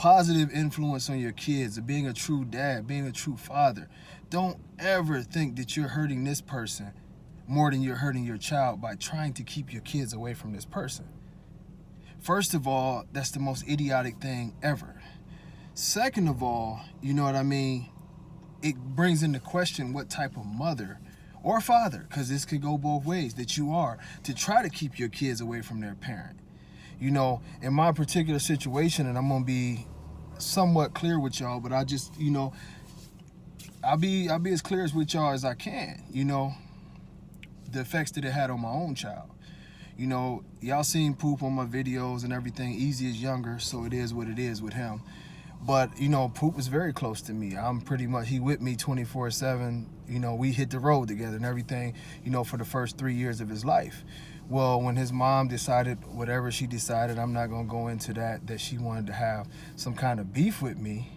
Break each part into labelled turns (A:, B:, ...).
A: positive influence on your kids, of being a true dad, being a true father. Don't ever think that you're hurting this person more than you're hurting your child by trying to keep your kids away from this person. First of all, that's the most idiotic thing ever. Second of all, you know what I mean? It brings into question what type of mother or father, because this could go both ways, that you are to try to keep your kids away from their parent. You know, in my particular situation, and I'm gonna be somewhat clear with y'all, but I just, you know, I'll be as clear as with y'all as I can. You know, the effects that it had on my own child. You know, y'all seen Poop on my videos and everything. Easy is younger, so it is what it is with him. But, you know, Poop was very close to me. I'm pretty much, he with me 24/7. You know, we hit the road together and everything, you know, for the first 3 years of his life. Well, when his mom decided, whatever she decided, I'm not going to go into that she wanted to have some kind of beef with me,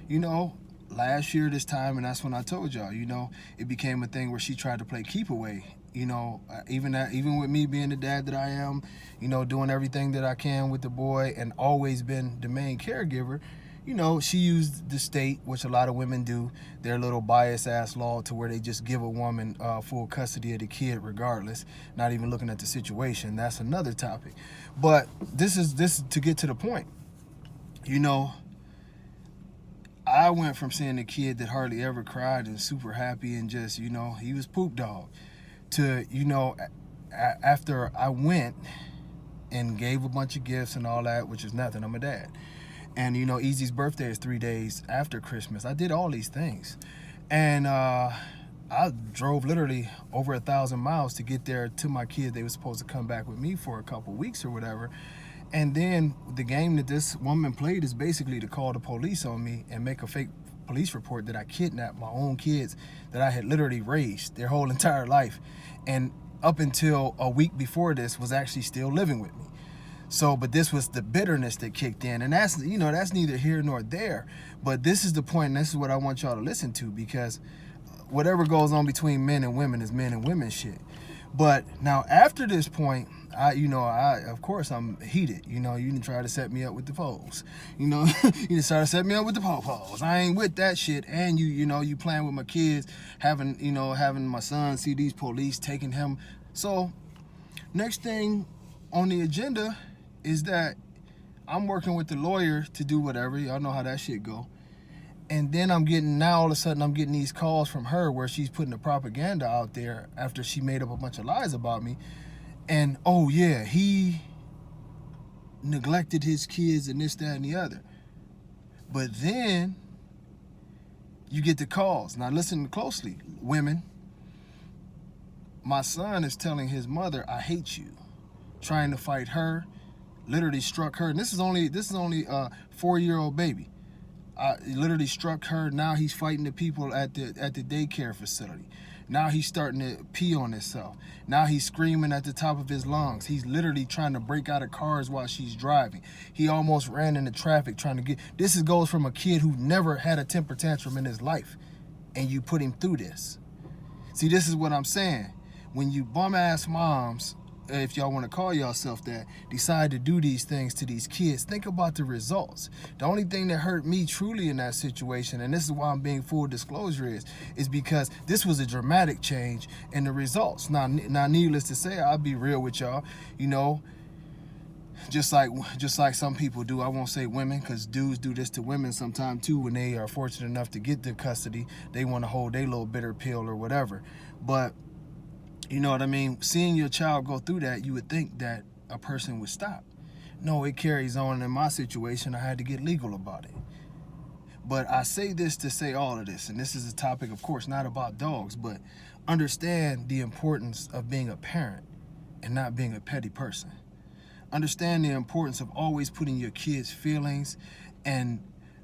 A: you know, last year this time, and that's when I told y'all, you know, it became a thing where she tried to play keep away. You know, even with me being the dad that I am, you know, doing everything that I can with the boy and always been the main caregiver, you know, she used the state, which a lot of women do, their little bias-ass law to where they just give a woman full custody of the kid regardless, not even looking at the situation. That's another topic. But this is to get to the point. You know, I went from seeing a kid that hardly ever cried and super happy and just, you know, he was Poop Dog, to, you know, after I went and gave a bunch of gifts and all that, which is nothing, I'm a dad. And, you know, Easy's birthday is 3 days after Christmas. I did all these things. And I drove literally over 1,000 miles to get there to my kid. They were supposed to come back with me for a couple weeks or whatever. And then the game that this woman played is basically to call the police on me and make a fake police report that I kidnapped my own kids that I had literally raised their whole entire life. And up until a week before this was actually still living with me. So, but this was the bitterness that kicked in, and that's, you know, that's neither here nor there. But this is the point, and this is what I want y'all to listen to, because whatever goes on between men and women is men and women shit. But now after this point, of course I'm heated. You know, you didn't try to set me up with the poles. You know, you didn't try to set me up with the poles. I ain't with that shit. And you playing with my kids, having my son see these police taking him. So next thing on the agenda is that I'm working with the lawyer to do whatever. Y'all know how that shit go. And then all of a sudden I'm getting these calls from her where she's putting the propaganda out there after she made up a bunch of lies about me. And, oh yeah, he neglected his kids and this, that, and the other. But then you get the calls. Now listen closely, women. My son is telling his mother, I hate you. Trying to fight her, literally struck her. And this is only a 4-year-old baby. Literally struck her. Now he's fighting the people at the daycare facility. Now he's starting to pee on himself. Now he's screaming at the top of his lungs. He's literally trying to break out of cars while she's driving. He almost ran into traffic trying to get. Goes from a kid who never had a temper tantrum in his life, and you put him through this. See, this is what I'm saying. When you bum ass moms, if y'all want to call yourself that, decide to do these things to these kids, think about the results. The only thing that hurt me truly in that situation, and this is why I'm being full disclosure, is because this was a dramatic change in the results. Now needless to say, I'll be real with y'all, you know, just like some people do. I won't say women, because dudes do this to women sometimes too. When they are fortunate enough to get the custody, they want to hold their little bitter pill or whatever. But you know what I mean? Seeing your child go through that, you would think that a person would stop. No, it carries on. In my situation, I had to get legal about it. But I say this to say all of this, and this is a topic, of course, not about dogs, but understand the importance of being a parent and not being a petty person. Understand the importance of always putting your kids' feelings and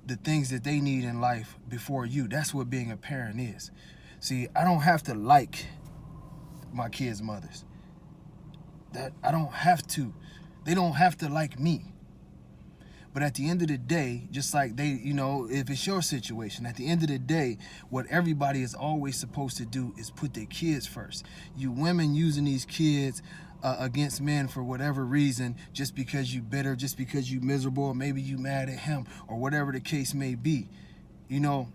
A: the things that they need in life before you. That's what being a parent is. See, I don't have to like my kids' mothers. That I don't have to. They don't have to like me. But at the end of the day, just like they, you know, if it's your situation, at the end of the day, what everybody is always supposed to do is put their kids first. You women using these kids against men for whatever reason, just because you bitter, just because you miserable, or maybe you mad at him, or whatever the case may be. You know,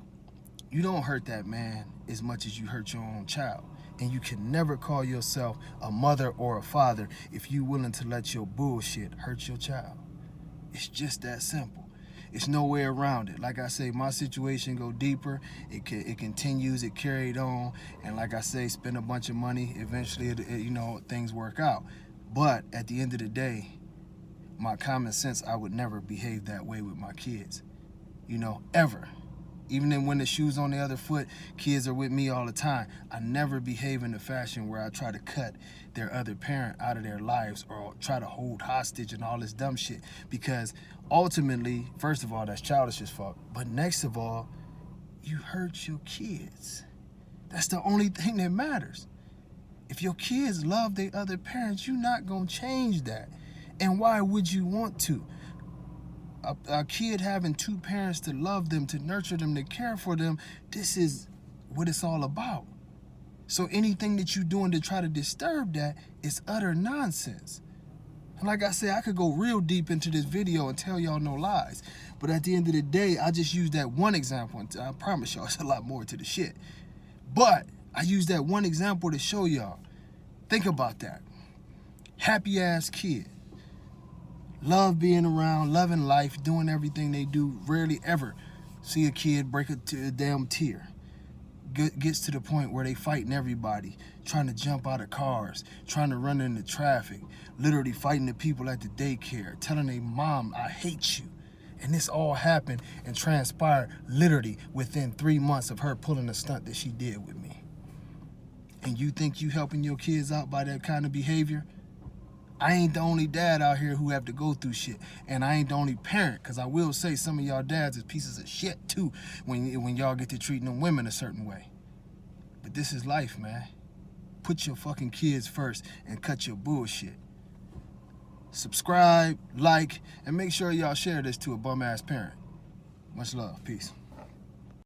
A: you don't hurt that man as much as you hurt your own child. And you can never call yourself a mother or a father if you're willing to let your bullshit hurt your child. It's just that simple. It's no way around it. Like I say, my situation go deeper. It continues. It carried on. And like I say, spend a bunch of money. Eventually, things work out. But at the end of the day, my common sense, I would never behave that way with my kids. Ever. Even when the shoe's on the other foot, kids are with me all the time. I never behave in a fashion where I try to cut their other parent out of their lives or try to hold hostage and all this dumb shit. Because ultimately, first of all, that's childish as fuck. But next of all, you hurt your kids. That's the only thing that matters. If your kids love their other parents, you're not going to change that. And why would you want to? A kid having two parents to love them, to nurture them, to care for them, this is what it's all about. So anything that you're doing to try to disturb that is utter nonsense. And like I said, I could go real deep into this video and tell y'all no lies. But at the end of the day, I just used that one example. And I promise y'all, it's a lot more to the shit. But I used that one example to show y'all. Think about that. Happy ass kid. Love being around, loving life, doing everything they do. Rarely ever see a kid break a damn tear. Gets to the point where they fighting everybody, trying to jump out of cars, trying to run into traffic, literally fighting the people at the daycare, telling their mom, I hate you. And this all happened and transpired literally within 3 months of her pulling the stunt that she did with me. And you think you helping your kids out by that kind of behavior? I ain't the only dad out here who have to go through shit. And I ain't the only parent, because I will say some of y'all dads is pieces of shit too when y'all get to treating them women a certain way. But this is life, man. Put your fucking kids first and cut your bullshit. Subscribe, like, and make sure y'all share this to a bum-ass parent. Much love. Peace.